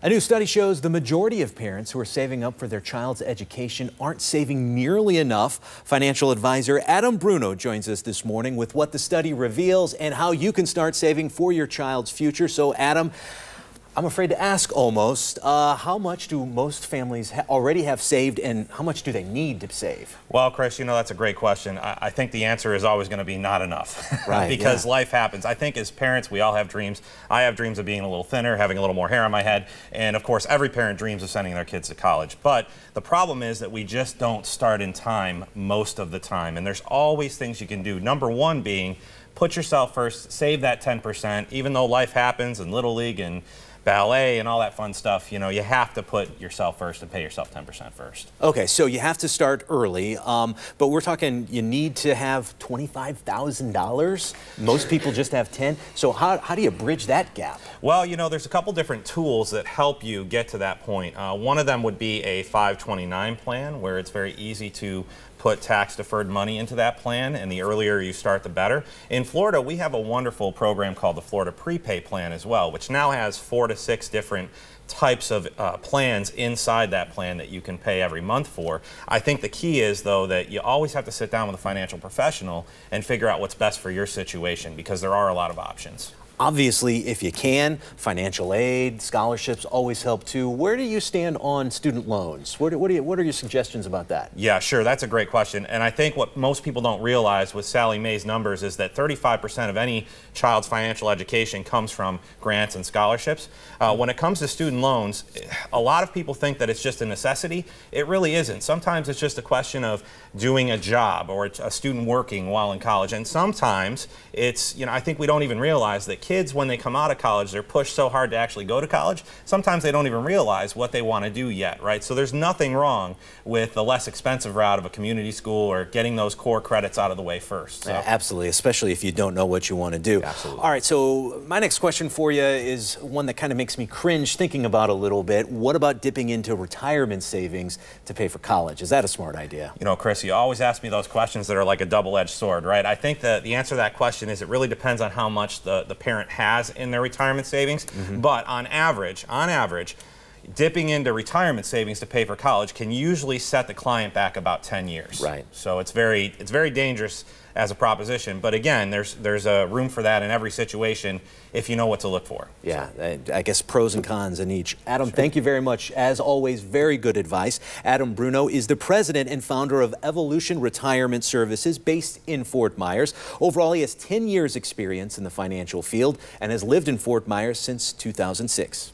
A new study shows the majority of parents who are saving up for their child's education aren't saving nearly enough. Financial advisor Adam Bruno joins us this morning with what the study reveals and how you can start saving for your child's future. So, Adam, I'm afraid to ask almost, how much do most families already have saved and how much do they need to save? Well, Chris, you know, that's a great question. I think the answer is always going to be not enough. Right, because yeah. life happens. I think as parents, we all have dreams. I have dreams of being a little thinner, having a little more hair on my head. And of course, every parent dreams of sending their kids to college. But the problem is that we just don't start in time most of the time. And there's always things you can do. Number one being, put yourself first, save that 10%, even though life happens in Little League and ballet and all that fun stuff, you know, you have to put yourself first and pay yourself 10% first. Okay, so you have to start early, but we're talking you need to have $25,000. Most people just have 10. So how do you bridge that gap? Well, you know, there's a couple different tools that help you get to that point. One of them would be a 529 plan, where it's very easy to put tax-deferred money into that plan, and the earlier you start, the better. In Florida, we have a wonderful program called the Florida Prepay Plan as well, which now has 4 to 6 different types of plans inside that plan that you can pay every month for. I think the key is, though, that you always have to sit down with a financial professional and figure out what's best for your situation, because there are a lot of options. Obviously, if you can, financial aid, scholarships always help too. Where do you stand on student loans? What are your suggestions about that? Yeah, sure. That's a great question. And I think what most people don't realize with Sally May's numbers is that 35% of any child's financial education comes from grants and scholarships. When it comes to student loans, a lot of people think that it's just a necessity. It really isn't. Sometimes it's just a question of doing a job or a student working while in college. And sometimes it's, you know, I think we don't even realize that kids, when they come out of college, they're pushed so hard to actually go to college. Sometimes they don't even realize what they want to do yet, right? So there's nothing wrong with the less expensive route of a community school or getting those core credits out of the way first. So. Yeah, absolutely, especially if you don't know what you want to do. Absolutely. All right, so my next question for you is one that kind of makes me cringe thinking about a little bit. What about dipping into retirement savings to pay for college? Is that a smart idea? You know, Chris, you always ask me those questions that are like a double-edged sword, right? I think that the answer to that question is it really depends on how much the parent has in their retirement savings. But on average, dipping into retirement savings to pay for college can usually set the client back about 10 years. Right. So it's very dangerous as a proposition. But again, there's a room for that in every situation if you know what to look for. Yeah, I guess pros and cons in each. Adam, thank you very much. As always, very good advice. Adam Bruno is the president and founder of Evolution Retirement Services based in Fort Myers. Overall, he has 10 years experience in the financial field and has lived in Fort Myers since 2006.